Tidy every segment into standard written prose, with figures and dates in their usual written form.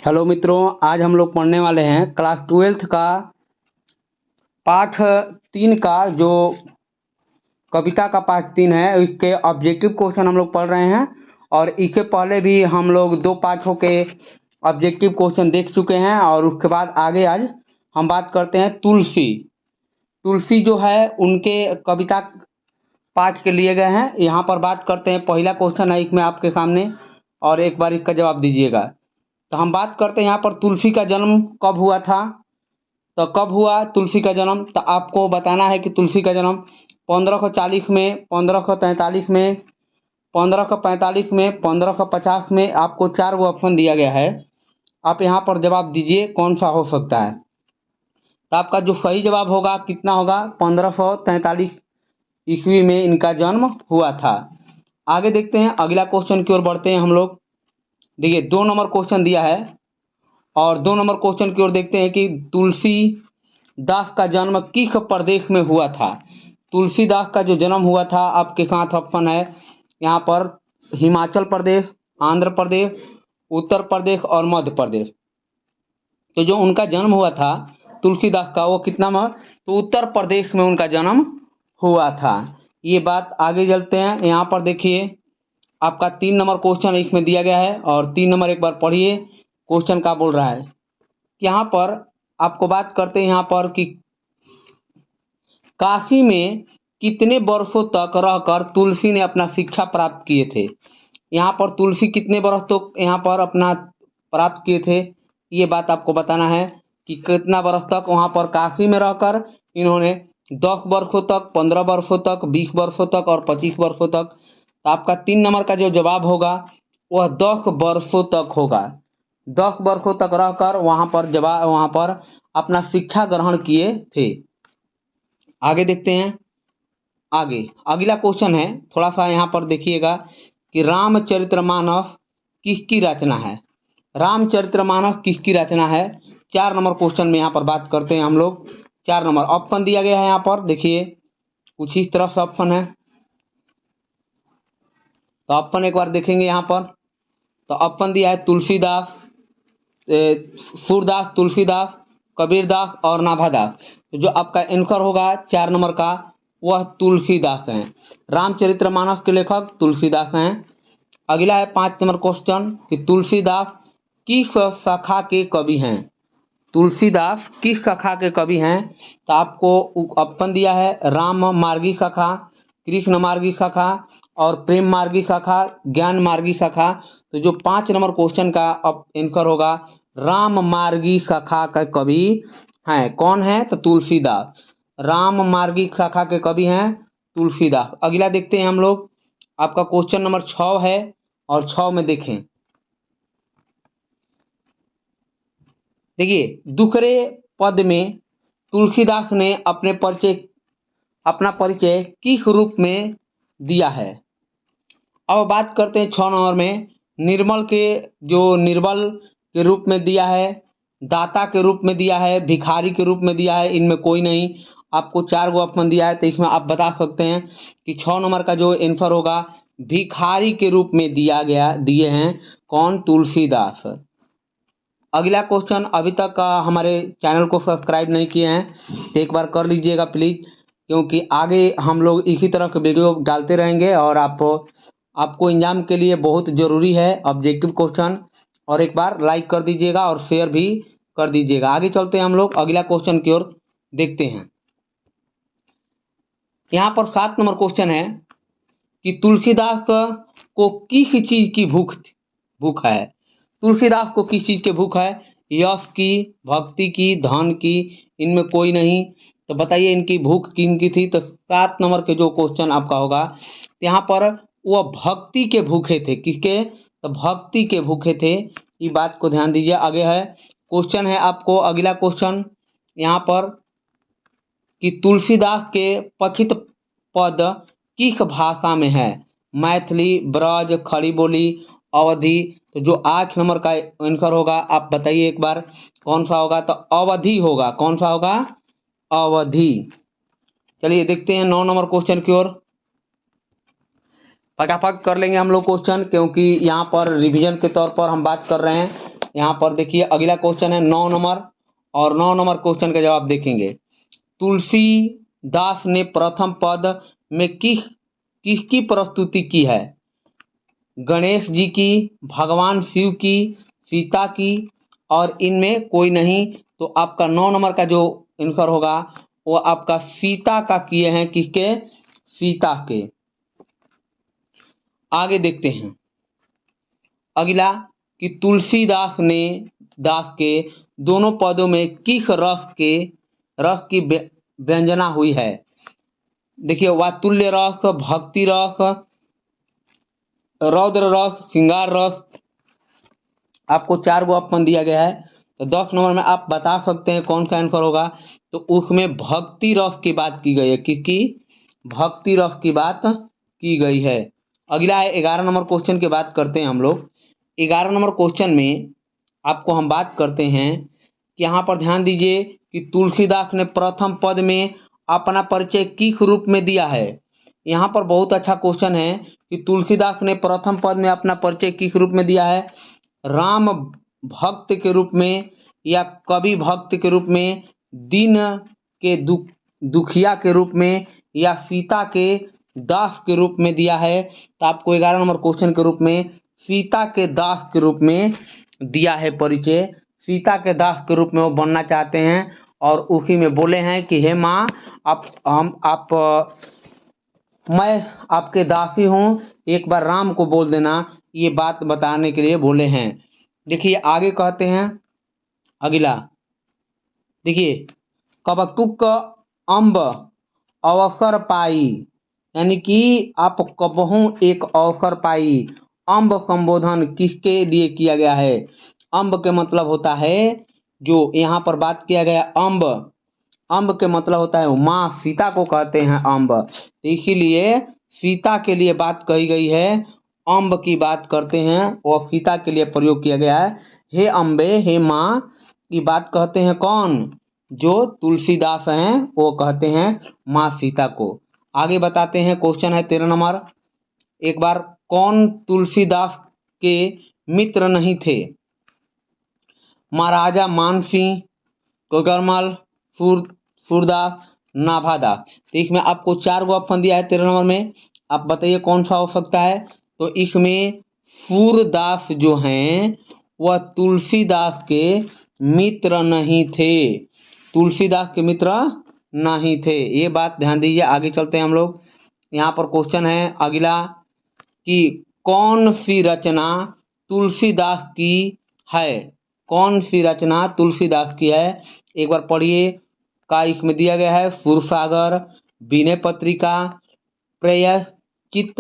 Hello मित्रों, आज हम लोग पढ़ने वाले हैं क्लास 12th का पाठ 3 का जो कविता का पाठ 3 है। इसके ऑब्जेक्टिव क्वेश्चन हम लोग पढ़ रहे हैं और इससे पहले भी हम लोग 2 पाठों के ऑब्जेक्टिव क्वेश्चन देख चुके हैं। और उसके बाद आगे आज हम बात करते हैं तुलसी जो है उनके कविता पाठ के लिए गए हैं। यहाँ पर बात करते हैं, पहला क्वेश्चन है इसमें आपके सामने और एक बार इसका जवाब दीजिएगा। तो हम बात करते हैं यहाँ पर तुलसी का जन्म कब हुआ था। तो कब हुआ तुलसी का जन्म, तो आपको बताना है कि तुलसी का जन्म 1540 में, 1543 में, 1545 में, 1550 में। आपको 4 गो ऑप्शन दिया गया है। आप यहाँ पर जवाब दीजिए कौन सा हो सकता है। तो आपका जो सही जवाब होगा कितना होगा, 1543 ईस्वी में इनका जन्म हुआ था। आगे देखते हैं, अगला क्वेश्चन की ओर बढ़ते हैं हम लोग। देखिए 2 नंबर क्वेश्चन दिया है और 2 नंबर क्वेश्चन की ओर देखते हैं कि तुलसीदास का जन्म किस प्रदेश में हुआ था। तुलसीदास का जो जन्म हुआ था, आपके साथ ऑप्शन है यहाँ पर हिमाचल प्रदेश, आंध्र प्रदेश, उत्तर प्रदेश और मध्य प्रदेश। तो जो उनका जन्म हुआ था तुलसीदास का, वो कितना में, तो उत्तर प्रदेश में उनका जन्म हुआ था। ये बात आगे चलते हैं। यहाँ पर देखिए आपका 3 नंबर क्वेश्चन इसमें दिया गया है और 3 नंबर एक बार पढ़िए क्वेश्चन का बोल रहा है। यहाँ पर आपको बात करते हैं यहाँ पर कि काशी में कितने वर्षों तक रहकर तुलसी ने अपना शिक्षा प्राप्त किए थे। यहाँ पर तुलसी कितने वर्ष तक यहाँ पर अपना प्राप्त किए थे, ये बात आपको बताना है कि कितना वर्ष तक वहाँ पर काशी में रहकर इन्होंने 10 वर्षों तक, 15 वर्षों तक, 20 वर्षों तक और 25 वर्षों तक। तो आपका 3 नंबर का जो जवाब होगा वह 10 वर्षों तक होगा। 10 वर्षों तक रहकर वहाँ पर अपना शिक्षा ग्रहण किए थे। आगे देखते हैं। आगे अगला क्वेश्चन है, थोड़ा सा यहाँ पर देखिएगा कि रामचरितमानस किसकी रचना है। रामचरितमानस किसकी रचना है, 4 नंबर क्वेश्चन में यहाँ पर बात करते हैं हम लोग। 4 नंबर ऑप्शन दिया गया है यहाँ पर, देखिए कुछ इस तरफ से ऑप्शन है। तो ऑप्शन एक बार देखेंगे यहाँ पर। तो ऑप्शन दिया है तुलसीदास, सूरदास, तुलसीदास, कबीरदास और नाभादास। तो जो आपका आंसर होगा 4 नंबर का वह तुलसीदास हैं। रामचरितमानस के लेखक तुलसीदास हैं। अगला है 5 नंबर क्वेश्चन कि तुलसीदास किस शाखा के कवि हैं। तुलसीदास किस शाखा के कवि हैं। तो आपको ऑप्शन दिया है राम मार्गी शाखा, कृष्ण मार्गी शाखा और प्रेम मार्गी शाखा, ज्ञान मार्गी शाखा। तो जो 5 नंबर क्वेश्चन का आंसर होगा राम मार्गी शाखा का कवि हैं। कौन है, तो तुलसीदास। राम मार्गी शाखा के कवि हैं तुलसीदास। अगला देखते हैं हम लोग, आपका क्वेश्चन नंबर 6 है और 6 में देखें। देखिए दूसरे पद में तुलसीदास ने अपना परिचय किस रूप में दिया है। अब बात करते हैं 6 नंबर में, निर्बल के रूप में दिया है, दाता के रूप में दिया है, भिखारी के रूप में दिया है, इनमें कोई नहीं। आपको 4 गो ऑप्शन दिया है, तो इसमें आप बता सकते हैं कि 6 नंबर का जो आंसर होगा भिखारी के रूप में दिए हैं। कौन, तुलसीदास। अगला क्वेश्चन, अभी तक हमारे चैनल को सब्सक्राइब नहीं किए हैं तो एक बार कर लीजिएगा प्लीज़, क्योंकि आगे हम लोग इसी तरह के वीडियो डालते रहेंगे और आपको एग्जाम के लिए बहुत ज़रूरी है ऑब्जेक्टिव क्वेश्चन। और एक बार लाइक कर दीजिएगा और शेयर भी कर दीजिएगा। आगे चलते हैं हम लोग अगला क्वेश्चन की ओर देखते हैं। यहाँ पर 7 नंबर क्वेश्चन है कि तुलसीदास को किस चीज़ की भूख है। तुलसीदास को किस चीज़ की भूख है, यश की, भक्ति की, धन की, इनमें कोई नहीं। तो बताइए इनकी भूख किनकी थी। तो 7 नंबर के जो क्वेश्चन आपका होगा, यहाँ पर वह भक्ति के भूखे थे। किसके, तो भक्ति के भूखे थे। ये बात को ध्यान दीजिए। आगे है क्वेश्चन है आपको अगला क्वेश्चन यहाँ पर कि तुलसीदास के पठित पद किस भाषा में है, मैथिली, ब्रज, खड़ी बोली, अवधी। तो जो 8 नंबर का आंसर होगा आप बताइए एक बार कौन सा होगा, तो अवधी होगा। कौन सा होगा, अवधी। चलिए देखते हैं 9 नंबर क्वेश्चन की ओर। फटाफट कर लेंगे हम लोग क्वेश्चन, क्योंकि यहाँ पर रिवीजन के तौर पर हम बात कर रहे हैं। यहाँ पर देखिए अगला क्वेश्चन है 9 नंबर, और 9 नंबर क्वेश्चन का जवाब देखेंगे। तुलसीदास ने प्रथम पद में किसकी प्रस्तुति की है? गणेश जी की, भगवान शिव की, सीता की, और इनमें कोई नहीं। तो आपका 9 नंबर का जो आंसर होगा वो आपका सीता का किए हैं। किसके? सीता के। आगे देखते हैं अगला कि तुलसीदास ने दास के दोनों पदों में किस रस की व्यंजना हुई है? देखिए वात्सल्य रस, भक्ति रस, रौद्र रस, श्रृंगार रस। आपको 4 गो ऑप्शन दिया गया है, तो 10 नंबर में आप बता सकते हैं कौन सा आंसर होगा। तो उसमें भक्ति रस की बात की गई है। किसकी? भक्ति रस की बात की गई है। अगला है 11 नंबर क्वेश्चन की बात करते हैं हम लोग। 11 नंबर क्वेश्चन में आपको हम बात करते हैं कि यहाँ पर ध्यान दीजिए कि तुलसीदास ने प्रथम पद में अपना परिचय किस रूप में दिया है। यहाँ पर बहुत अच्छा क्वेश्चन है कि तुलसीदास ने प्रथम पद में अपना परिचय किस रूप में दिया है? राम भक्त के रूप में, या कवि भक्त के रूप में, दीन के दुखिया के रूप में, या सीता के दास के रूप में दिया है। तो आपको 11 नंबर क्वेश्चन के रूप में सीता के दास के रूप में दिया है परिचय। सीता के दास के रूप में वो बनना चाहते हैं और उसी में बोले हैं कि हे माँ मैं आपके दासी हूँ, एक बार राम को बोल देना। ये बात बताने के लिए बोले हैं। देखिए आगे कहते हैं अगला, देखिए कबतुक अम्ब अवसर पाई, यानी कि आप कबहू एक अवसर पाई। अम्ब संबोधन किसके लिए किया गया है? अम्ब के मतलब होता है, जो यहाँ पर बात किया गया अम्ब, अम्ब के मतलब होता है माँ सीता को कहते हैं अम्ब। इसीलिए सीता के लिए बात कही गई है, अम्ब की बात करते हैं और सीता के लिए प्रयोग किया गया है। हे अम्बे, हे माँ की बात कहते हैं कौन? जो तुलसीदास हैं वो कहते हैं माँ सीता को। आगे बताते हैं क्वेश्चन है 13 नंबर। एक बार कौन तुलसीदास के मित्र नहीं थे? महाराजा मानसिंह, कोकरमल, सूरदास, नाभादास। तो इसमें आपको 4 गो ऑप्शन दिया है 13 नंबर में। आप बताइए कौन सा हो सकता है? तो इसमें सूरदास जो हैं वह तुलसीदास के मित्र नहीं थे। तुलसीदास के मित्र नहीं थे, ये बात ध्यान दीजिए। आगे चलते हैं हम लोग। यहाँ पर क्वेश्चन है अगला कि कौन सी रचना तुलसीदास की है? कौन सी रचना तुलसीदास की है? एक बार पढ़िए। का इसमें दिया गया है सुरसागर, विनय पत्रिका, प्रायश्चित,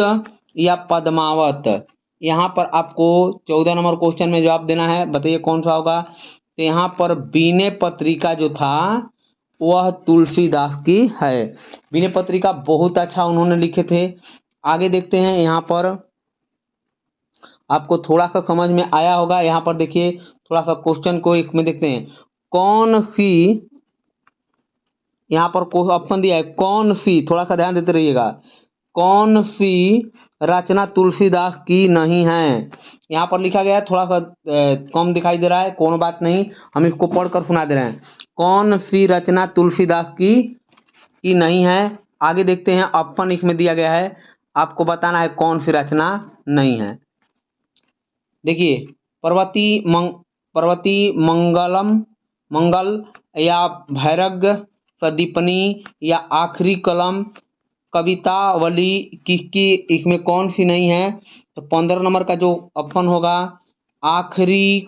या पद्मावत। यहाँ पर आपको 14 नंबर क्वेश्चन में जवाब देना है। बताइए कौन सा होगा? तो यहाँ पर विनय पत्रिका जो था वह तुलसीदास की है। विनय पत्रिका बहुत अच्छा उन्होंने लिखे थे। आगे देखते हैं। यहाँ पर आपको थोड़ा सा समझ में आया होगा। यहाँ पर देखिए थोड़ा सा क्वेश्चन को एक में देखते हैं। कौन सी, यहाँ पर ऑप्शन दिया है कौन सी, थोड़ा सा ध्यान देते रहिएगा। कौन सी रचना तुलसीदास की नहीं है? यहाँ पर लिखा गया है, थोड़ा सा कम दिखाई दे रहा है, कोई बात नहीं, हम इसको पढ़कर सुना दे रहे हैं। कौन सी रचना तुलसीदास की नहीं है? आगे देखते हैं। ऑप्शन इसमें दिया गया है, आपको बताना है कौन सी रचना नहीं है। देखिए पर्वती मंगल, या भैरव्य सदीपनी, या आखिरी कलम, कवितावली किसकी इसमें कौन सी नहीं है? तो 15 नंबर का जो ऑप्शन होगा आखिरी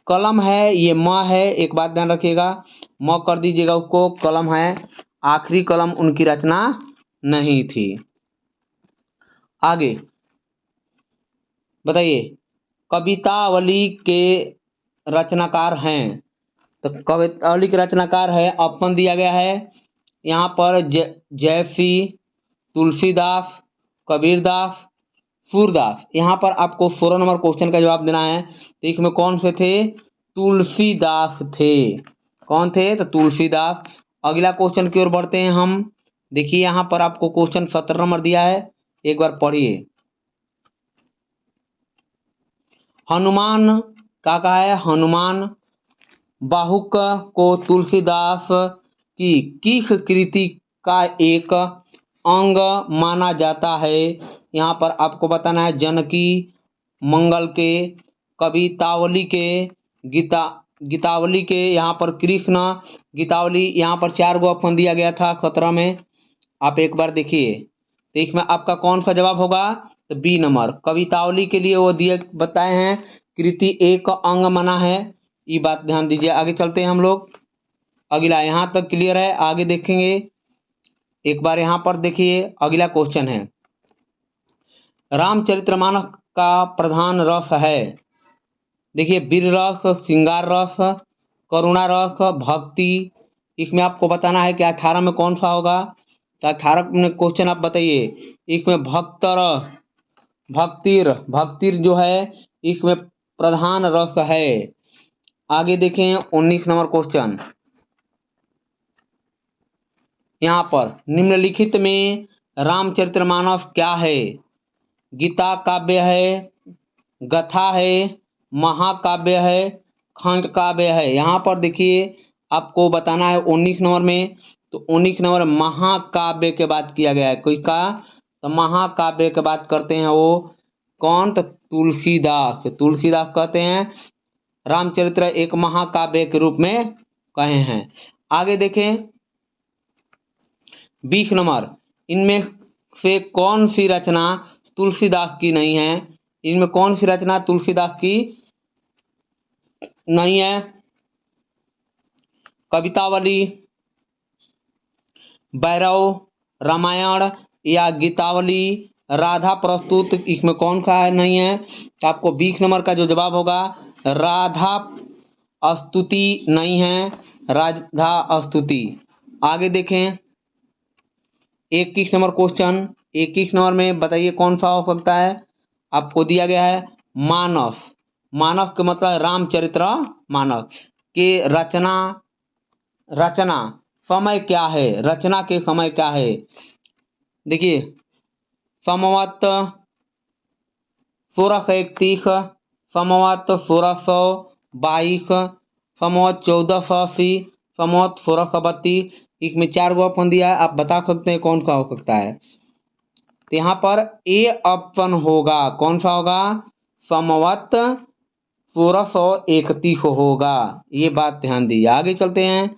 कलम है, ये म है। एक बात ध्यान रखिएगा, म कर दीजिएगा उसको, कलम है। आखिरी कलम उनकी रचना नहीं थी। आगे बताइए कवितावली के रचनाकार हैं। तो कवितावली के रचनाकार है, ऑप्शन दिया गया है यहाँ पर जयसी, तुलसीदास, कबीरदास, सूरदास। यहाँ पर आपको 16 नंबर क्वेश्चन का जवाब देना है। तो इसमें कौन से थे? तुलसीदास थे। कौन थे? तो तुलसीदास। अगला क्वेश्चन की ओर बढ़ते हैं हम। देखिए यहाँ पर आपको क्वेश्चन 17 नंबर दिया है, एक बार पढ़िए। हनुमान क्या कहा है, हनुमान बाहुक को तुलसीदास की किस कृति का एक अंग माना जाता है। यहाँ पर आपको बताना है जनकी मंगल के, कवितावली के, गीतावली के, यहाँ पर कृष्ण गीतावली। यहाँ पर 4 गो ऑप्शन दिया गया था 17 में, आप एक बार देखिए। तो इसमें आपका कौन सा जवाब होगा, तो बी नंबर कवितावली के लिए वो दिए बताए हैं कृति एक अंग माना है, ये बात ध्यान दीजिए। आगे चलते हैं हम लोग, अगला यहाँ तक क्लियर है, आगे देखेंगे। एक बार यहाँ पर देखिए, अगला क्वेश्चन है, रामचरितमानस का प्रधान रस है। देखिए, वीर रस, श्रृंगार रस, करुणा रस, भक्ति। इसमें आपको बताना है कि 18 में कौन सा होगा। तो 18 में क्वेश्चन आप बताइए, इसमें भक्तिर जो है इसमें प्रधान रस है। आगे देखें 19 नंबर क्वेश्चन, यहाँ पर निम्नलिखित में रामचरितमानस क्या है। गीता काव्य है, गथा है, महाकाव्य है, खंड काव्य है। यहाँ पर देखिए आपको बताना है 19 नंबर में, तो 19 नंबर महाकाव्य के बात किया गया है। कोई का, तो महाकाव्य के बात करते हैं वो कौन, तो तुलसीदास कहते हैं रामचरित्र एक महाकाव्य के रूप में कहे हैं। आगे देखें 20 नंबर, इनमें से कौन सी रचना तुलसीदास की नहीं है। इनमें कौन सी रचना तुलसीदास की नहीं है, कवितावली, भैरव, रामायण या गीतावली, राधा प्रस्तुत, इसमें कौन सा नहीं है। तो आपको 20 नंबर का जो जवाब होगा, राधा स्तुति नहीं है, राधा स्तुति। आगे देखें 21 नंबर क्वेश्चन, 21 नंबर में बताइए कौन सा हो सकता है। आपको दिया गया है मानस, मानस के मतलब रामचरित्र मानस के रचना समय क्या है, रचना के समय क्या है। देखिए संवत 1631, संवत 1622, संवत 1480, संवत 1632। इसमें 4 गो ऑप्शन दिया है, आप बता सकते हैं कौन सा हो सकता है। तो यहाँ पर ए ऑप्शन होगा, कौन सा होगा, संवत 1631 होगा, ये बात ध्यान दीजिए। आगे चलते हैं,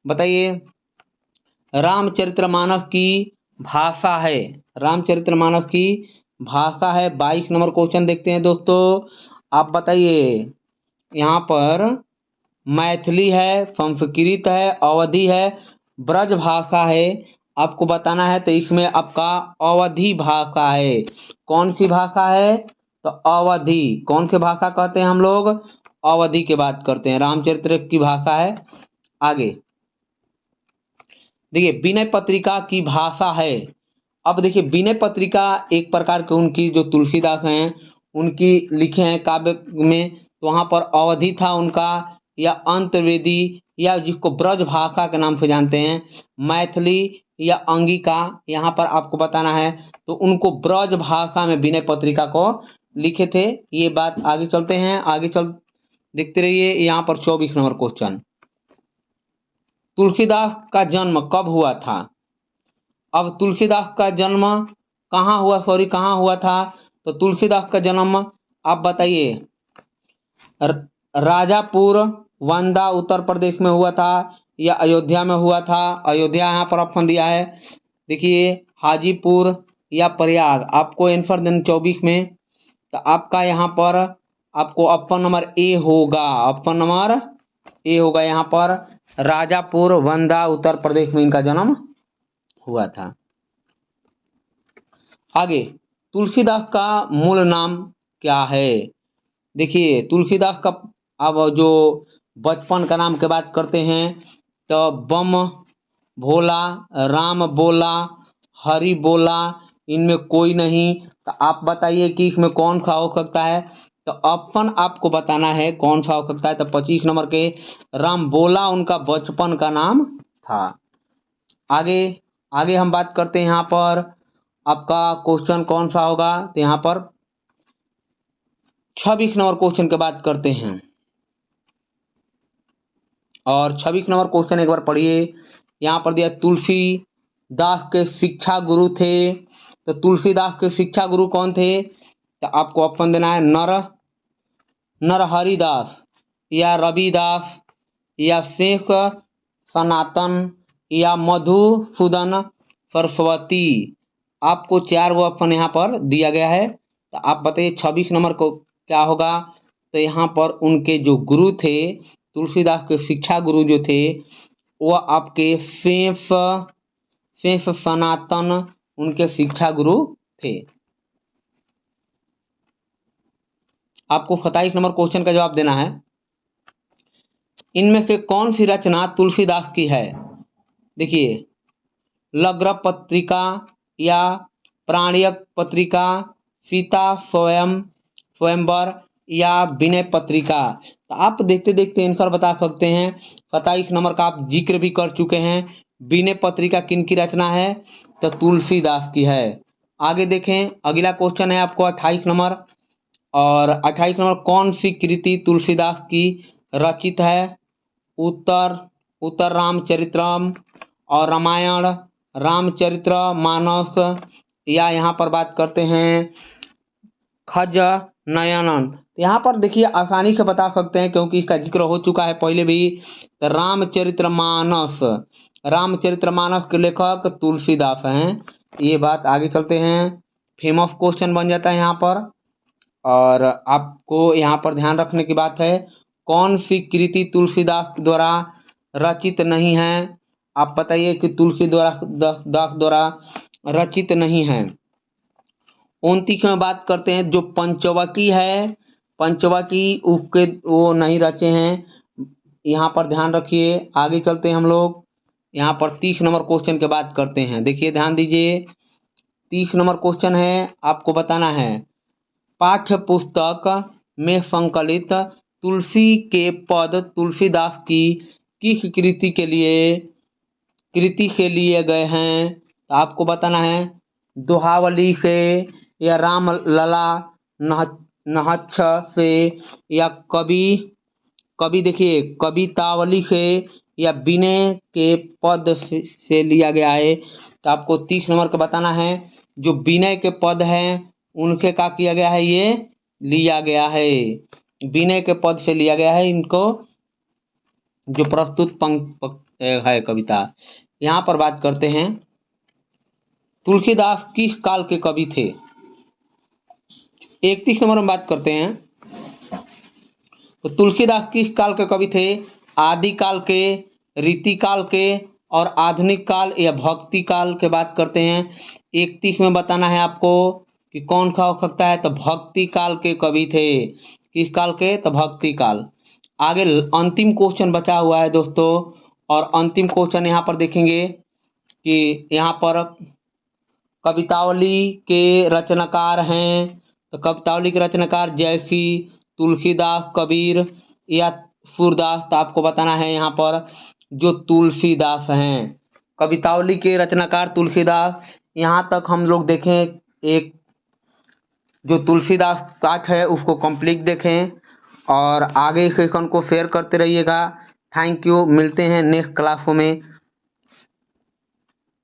बताइए रामचरितमानस की भाषा है, रामचरितमानस की भाषा है। 22 नंबर क्वेश्चन देखते हैं दोस्तों, आप बताइए यहाँ पर मैथिली है, संस्कृत है, अवधी है, ब्रज भाषा है। आपको बताना है, तो इसमें आपका अवधी भाषा है। कौन सी भाषा है, तो अवधी। कौन सी भाषा कहते हैं हम लोग, अवधी की बात करते हैं, रामचरित्र की भाषा है। आगे देखिए विनय पत्रिका की भाषा है। अब देखिए विनय पत्रिका एक प्रकार के उनकी जो तुलसीदास हैं उनकी लिखे हैं काव्य में, तो वहाँ पर अवधि था उनका, या अंतर्वेदी, या जिसको ब्रज भाषा के नाम से जानते हैं मैथिली या अंगिका, यहाँ पर आपको बताना है। तो उनको ब्रज भाषा में विनय पत्रिका को लिखे थे, ये बात। आगे चलते हैं, आगे चल देखते रहिए। यहाँ पर 24 नंबर क्वेश्चन, तुलसीदास का जन्म कब हुआ था। अब तुलसीदास का जन्म कहाँ हुआ, कहाँ हुआ था। तो तुलसीदास का जन्म आप बताइए, राजापुर वंदा उत्तर प्रदेश में हुआ था या अयोध्या में हुआ था। अयोध्या यहाँ पर ऑप्शन दिया है। देखिए हाजीपुर या प्रयाग, आपको आंसर देना 24 में। तो आपका यहाँ पर आपको ऑप्शन नंबर ए होगा, ऑप्शन नंबर ए होगा। यहाँ पर राजापुर वंदा उत्तर प्रदेश में इनका जन्म हुआ था। आगे तुलसीदास का मूल नाम क्या है। देखिए तुलसीदास का अब जो बचपन का नाम की बात करते हैं, तो बम भोला, राम बोला, हरि बोला, इनमें कोई नहीं। तो आप बताइए कि इसमें कौन सा हो सकता है। तो ऑप्शन आपको बताना है कौन सा हो सकता है। तो 25 नंबर के राम बोला उनका बचपन का नाम था। आगे आगे हम बात करते हैं, यहाँ पर आपका क्वेश्चन कौन सा होगा। तो यहाँ पर 26 नंबर क्वेश्चन की बात करते हैं। और 26 नंबर क्वेश्चन एक बार पढ़िए। यहाँ पर दिया तुलसीदास के शिक्षा गुरु थे। तो तुलसीदास के शिक्षा गुरु कौन थे? तो आपको ऑप्शन देना है नरहरिदास या रविदास या शेख सनातन या मधुसूदन सरस्वती। आपको 4 गो ऑप्शन यहाँ पर दिया गया है। तो आप बताइए 26 नंबर को क्या होगा? तो यहाँ पर उनके जो गुरु थे, तुलसीदास के शिक्षा गुरु जो थे, वो आपके शेष सनातन उनके शिक्षा गुरु थे। आपको 27 नंबर क्वेश्चन का जवाब देना है। इनमें से कौन सी रचना तुलसीदास की है? देखिए, लग्र पत्रिका या प्राणिक पत्रिका, सीता स्वयंवर या विनय पत्रिका। तो आप देखते देखते आंसर बता सकते हैं। 27 नंबर का आप जिक्र भी कर चुके हैं। विनय पत्रिका किन की रचना है? तो तुलसीदास की है। आगे देखें, अगला क्वेश्चन है आपको 28 नंबर। और 28 नंबर, कौन सी कृति तुलसीदास की रचित है? उत्तर रामचरितम और रामायण, रामचरितमानस, या यहाँ पर बात करते हैं खजनयन। यहाँ पर देखिए आसानी से बता सकते हैं क्योंकि इसका जिक्र हो चुका है पहले भी। तो रामचरितमानस के लेखक तुलसीदास हैं। ये बात आगे चलते हैं, फेमस क्वेश्चन बन जाता है यहाँ पर। और आपको यहाँ पर ध्यान रखने की बात है, कौन सी कृति तुलसीदास द्वारा रचित नहीं है? आप बताइए कि तुलसीदास द्वारा रचित नहीं है। 29 में बात करते हैं, जो पंचवकी है, पंचवकी उसके वो नहीं रचे हैं। यहाँ पर ध्यान रखिए। आगे चलते हैं हम लोग। यहाँ पर 30 नंबर क्वेश्चन की बात करते हैं। देखिए ध्यान दीजिए, 30 नंबर क्वेश्चन है, आपको बताना है पाठ्य पुस्तक में संकलित तुलसी के पद तुलसीदास की किस कृति से लिए गए हैं? तो आपको बताना है दोहावली से या राम लला नहच्छ से या कवि देखिए कवितावली से या विनय के पद से लिया गया है। तो आपको 30 नंबर का बताना है, जो विनय के पद हैं उनके क्या किया गया है? ये लिया गया है, विनय के पद से लिया गया है इनको, जो प्रस्तुत है कविता। यहाँ पर बात करते हैं, तुलसीदास किस काल के कवि थे? 31 नंबर में बात करते हैं। तो तुलसीदास किस काल के कवि थे? आदि काल के, रीति काल के और आधुनिक काल या भक्ति काल के बात करते हैं। 31 में बताना है आपको कि कौन सा हो सकता है? तो भक्ति काल के कवि थे। किस काल के? तो भक्ति काल। आगे अंतिम क्वेश्चन बचा हुआ है दोस्तों, और अंतिम क्वेश्चन यहाँ पर देखेंगे कि यहाँ पर कवितावली के रचनाकार हैं। तो कवितावली के रचनाकार जैसी तुलसीदास, कबीर या सूरदास। तो आपको बताना है यहाँ पर जो तुलसीदास हैं। कवितावली के रचनाकार तुलसीदास। यहाँ तक हम लोग देखें, एक जो तुलसीदास पाठ है उसको कंप्लीट देखें और आगे सेशन को शेयर करते रहिएगा। थैंक यू, मिलते हैं नेक्स्ट क्लासों में।